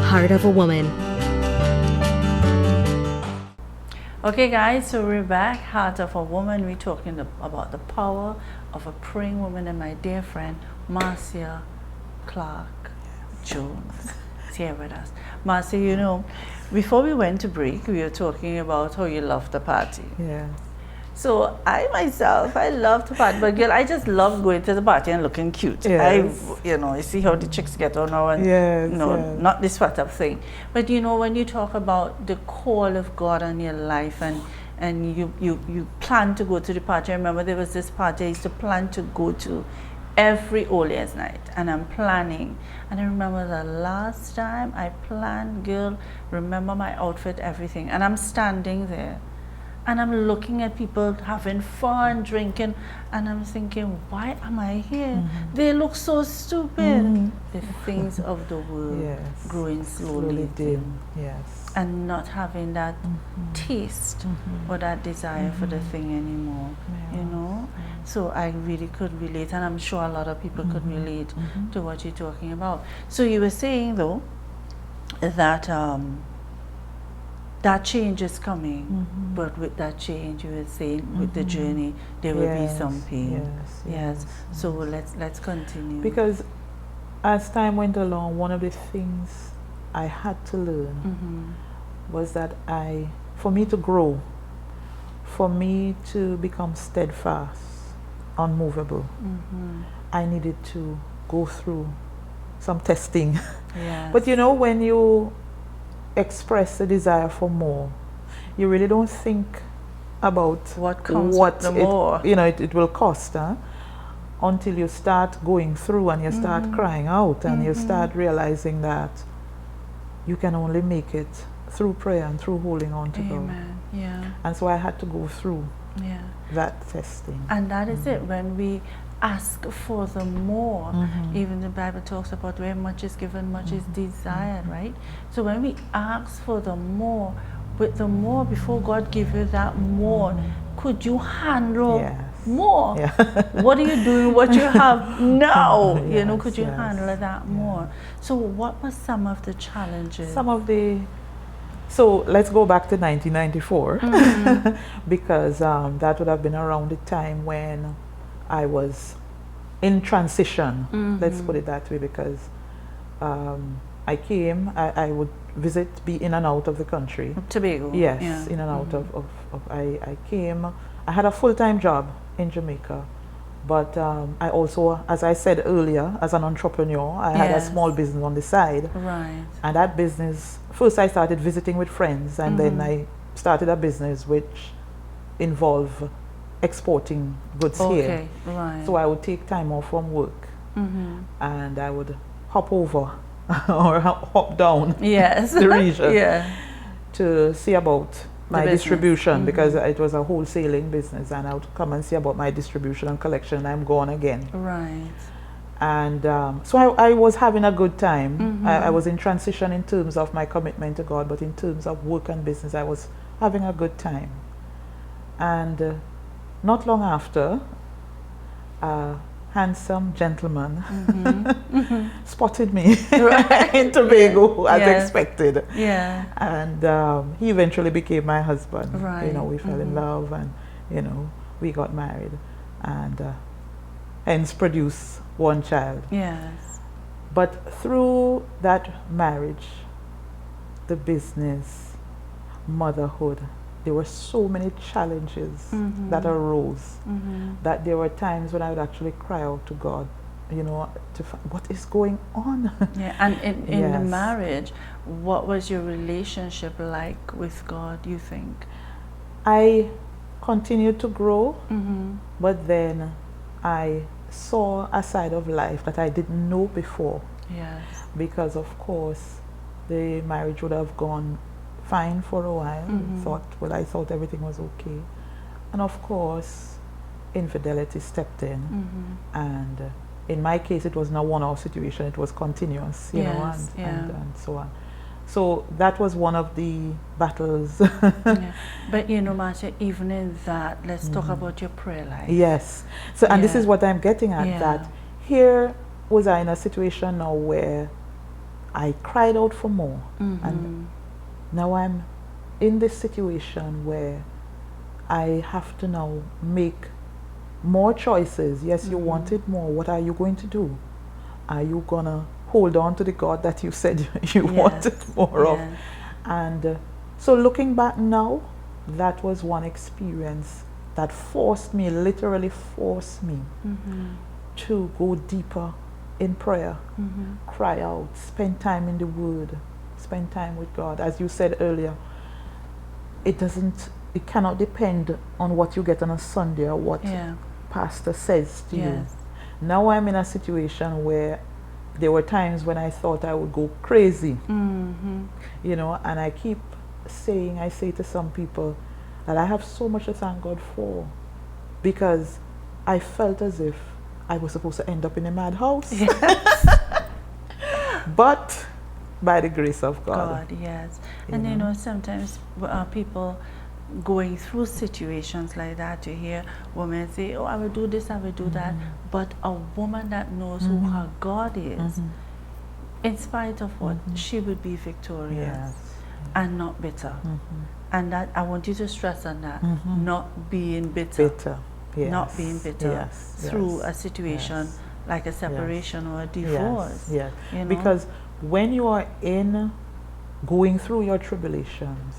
heart of a woman. Okay guys, so we're back, Heart of a Woman. We're talking about the power of a praying woman, and my dear friend Marcia Clark Jones is here with us. Marcia, you know, before we went to break, we were talking about how you love the party. Yeah. So I myself, I love to party, but girl, I just love going to the party and looking cute. Yes. I see how the chicks get on now, and Yes, yes. Not this sort of thing. But you know, when you talk about the call of God on your life, and you plan to go to the party. I remember there was this party I used to plan to go to every All Year's night, and I'm planning. And I remember the last time I planned, girl, remember my outfit, everything, and I'm standing there. And I'm looking at people having fun, drinking, and I'm thinking, why am I here? Mm-hmm. They look so stupid. Mm-hmm. The things of the world growing slowly dim. Yes. And not having that taste or that desire for the thing anymore, you know? So I really could relate, and I'm sure a lot of people could relate to what you're talking about. So you were saying, though, that that change is coming, but with that change, you were saying, with the journey, there will be some pain. Yes. So let's continue. Because as time went along, one of the things I had to learn was that for me to grow, for me to become steadfast, unmovable, I needed to go through some testing. Yes. But you know, when you express a desire for more, you really don't think about what comes with the more. It will cost, until you start going through and you start crying out and you start realizing that you can only make it through prayer and through holding on to God. Yeah. And so I had to go through that testing. And that is it. When we ask for the more, even the Bible talks about where much is given, much is desired, right? So when we ask for the more, with the more, before God give you that more, could you handle more? Yeah. What are you doing? What you have now? Could you handle that more? So what were some of the challenges? So let's go back to 1994, because that would have been around the time when I was in transition, let's put it that way, because I came, I would be in and out of the country. Tobago. Yes, in and out of I came, I had a full-time job in Jamaica, but I also, as I said earlier, as an entrepreneur, I had a small business on the side. Right. And that business, first I started visiting with friends, and then I started a business which involved exporting goods here. Right. So I would take time off from work, and I would hop over or hop down the region to see about my distribution, because it was a wholesaling business, and I would come and see about my distribution and collection, and I'm gone again. Right. And so I was having a good time. I was in transition in terms of my commitment to God, but in terms of work and business, I was having a good time. And not long after, a handsome gentleman spotted me in Tobago, as expected. Yeah. And he eventually became my husband. Right. We fell in love, and we got married, and hence produced one child. Yes. But through that marriage, the business, motherhood, there were so many challenges that arose, that there were times when I would actually cry out to God, to find what is going on. Yeah, and in the marriage, what was your relationship like with God, you think? I continued to grow, but then I saw a side of life that I didn't know before. Yes. Because of course, the marriage would have gone fine for a while. I thought everything was okay, and of course infidelity stepped in, and in my case it was not one-off situation, it was continuous, and so on. So that was one of the battles. But Marcia, even in that, let's talk about your prayer life. Yes. So and this is what I'm getting at, that here was I in a situation now where I cried out for more. And now I'm in this situation where I have to now make more choices. Yes, you wanted more. What are you going to do? Are you gonna hold on to the God that you said you wanted more of? And so looking back now, that was one experience that forced me, literally forced me to go deeper in prayer, cry out, spend time in the Word, spend time with God. As you said earlier, it cannot depend on what you get on a Sunday or what pastor says to you. Now I'm in a situation where there were times when I thought I would go crazy, you know, and I keep saying, I say to some people that I have so much to thank God for, because I felt as if I was supposed to end up in a madhouse. But by the grace of God. And you know, sometimes people going through situations like that, you hear women say, oh, I will do this, I will do that. But a woman that knows who her God is, in spite of what, she would be victorious and not bitter. And that I want you to stress on that, not being bitter. Not being bitter through a situation like a separation or a divorce. You know? Because when you are going through your tribulations,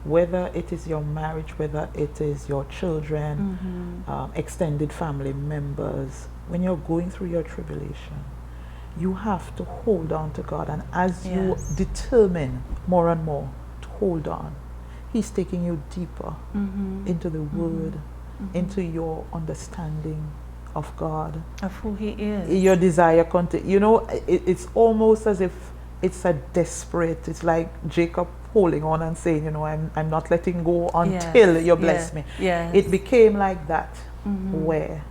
whether it is your marriage, whether it is your children, extended family members, when you're going through your tribulation, you have to hold on to God. And as you determine more and more to hold on, He's taking you deeper into the Word, into your understanding of God, of who He is. Your desire, you know, it's almost as if it's a desperate, it's like Jacob holding on and saying, you know, I'm not letting go until you bless me. It became like that, where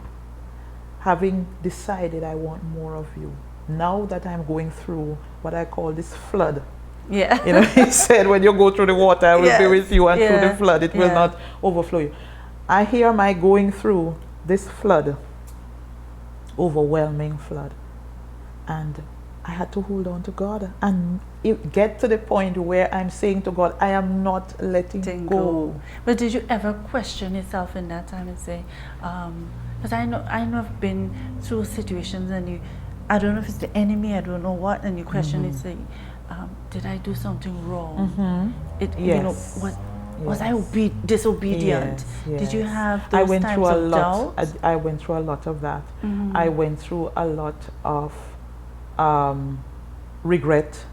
having decided I want more of you, now that I'm going through what I call this flood. You know, He said, when you go through the water, I will be with you, and through the flood, it will not overflow you. I hear my going through this flood, overwhelming flood, and I had to hold on to God and get to the point where I'm saying to God, I am not letting go. But did you ever question yourself in that time and say, because I know I've been through situations, and I don't know if it's the enemy, I don't know what, and you question it, say, did I do something wrong? You know, was I disobedient? Did you have those times of doubt? I went through a lot of that. I went through a lot of regret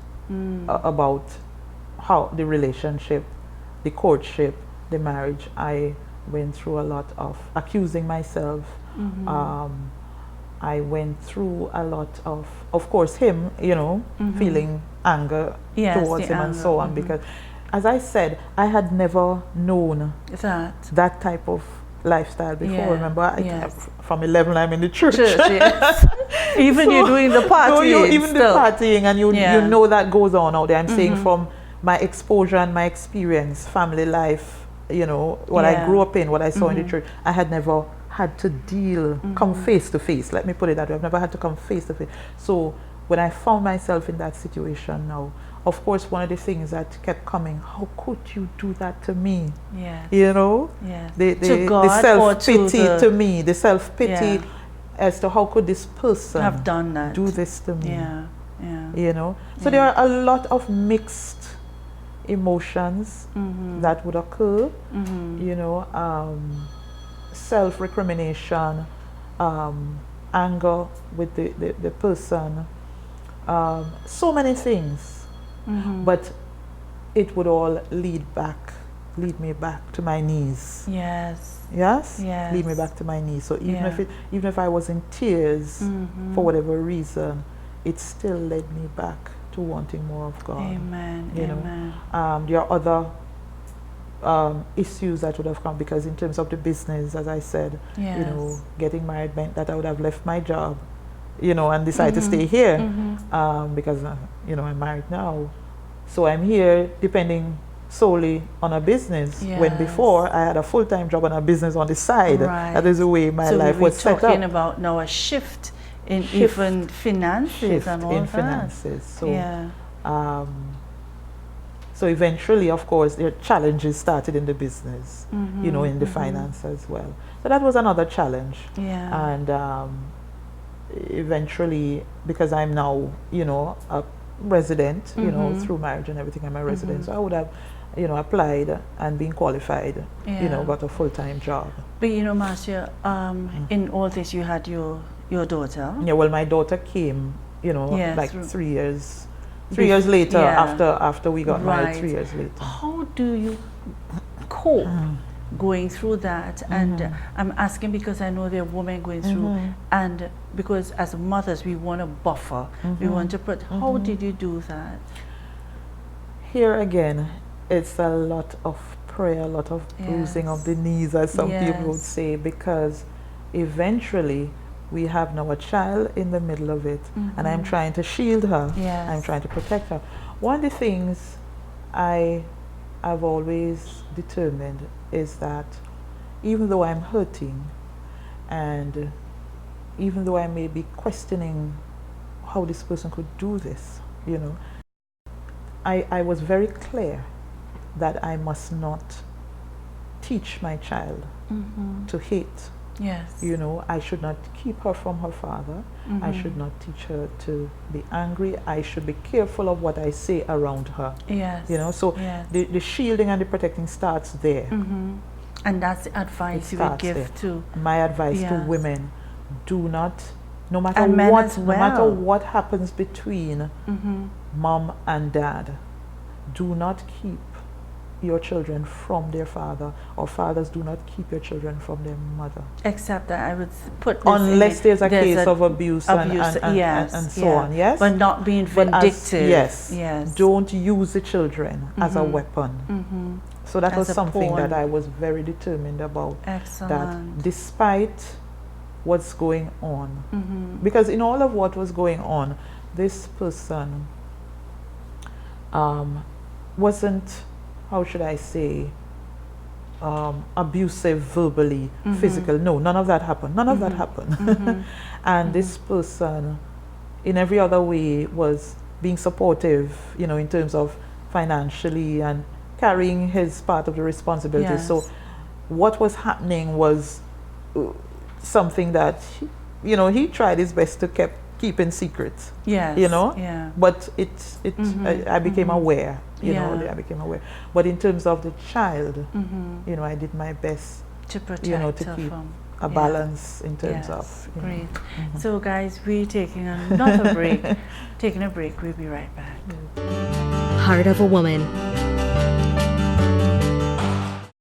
about how the relationship, the courtship, the marriage. I went through a lot of accusing myself. I went through a lot of course, him, you know, feeling anger towards him and so on, because as I said, I had never known that type of lifestyle before. Remember, from 11 I'm in the church. Even you're doing the partying. Even the partying, and you know that goes on out there. I'm saying from my exposure and my experience, family life, you know, what I grew up in, what I saw in the church, I had never had to come face to face. Let me put it that way. I've never had to come face to face. So when I found myself in that situation now, of course, one of the things that kept coming, how could you do that to me? You know? The self-pity to me, the self-pity as to how could this person have done that, do this to me? You know? So there are a lot of mixed emotions that would occur, you know, self-recrimination, anger with the person, so many things. But it would all lead me back to my knees. Lead me back to my knees. So even if I was in tears for whatever reason, it still led me back to wanting more of God. Amen. You know, there are other issues that would have come, because in terms of the business, as I said, you know, getting married meant that I would have left my job, you know, and decided to stay here because you know, I'm married now. So I'm here depending solely on a business, when before I had a full-time job and a business on the side. That is the way my life was set up. So we're talking about now a shift in shift, even finances shift and all in that. finances. So, Yeah. So eventually, of course, there challenges started in the business, you know, in the Mm-hmm. finance as well. So that was another challenge. Yeah. And eventually, because I'm now, you know, a resident, you know, through marriage and everything, I'm a resident. So I would have, you know, applied and been qualified, you know, Yeah. got a full-time job. But you know, Marcia, in all this, you had your daughter. Yeah, well, my daughter came, you know, Yeah, like through- 3 years. 3 years later, yeah. after we got married, Right. 3 years later. How do you cope going through that? And I'm asking because I know there are women going through, and because as mothers we want to buffer, we want to put. How did you do that? Here again, it's a lot of prayer, a lot of bruising of the knees, as some people would say, because eventually we have now a child in the middle of it, and I'm trying to shield her. Yes. I'm trying to protect her. One of the things I've always determined is that even though I'm hurting, and even though I may be questioning how this person could do this, you know, I was very clear that I must not teach my child to hate. Yes. You know, I should not keep her from her father. I should not teach her to be angry. I should be careful of what I say around her. Yes. You know, so yes. the shielding and the protecting starts there. And that's the advice It you would starts give there. to My advice to Yes. women: do not, no matter And men what, as no matter well. what happens between mom and dad, do not keep your children from their father, or fathers do not keep your children from their mother. Except that I would put this Unless in, there's a case of abuse, yes, and so on, yes? But not being But vindictive. yes, don't use the children as a weapon. So that As was a something that pawn. I was very determined about. Excellent. That despite what's going on, because in all of what was going on, this person wasn't, how should I say, abusive verbally, physical. No, none of that happened. None of that happened. And this person, in every other way, was being supportive, you know, in terms of financially and carrying his part of the responsibility. Yes. So what was happening was something that, you know, he tried his best to keep in secret. Yes. You know? Yeah. But I became aware, you know, Yeah. I became aware. But in terms of the child, you know, I did my best, To protect you know, to her keep from a balance in terms Yes, of, you know. great. So guys, we're taking another break. Taking a break. We'll be right back. Heart of a Woman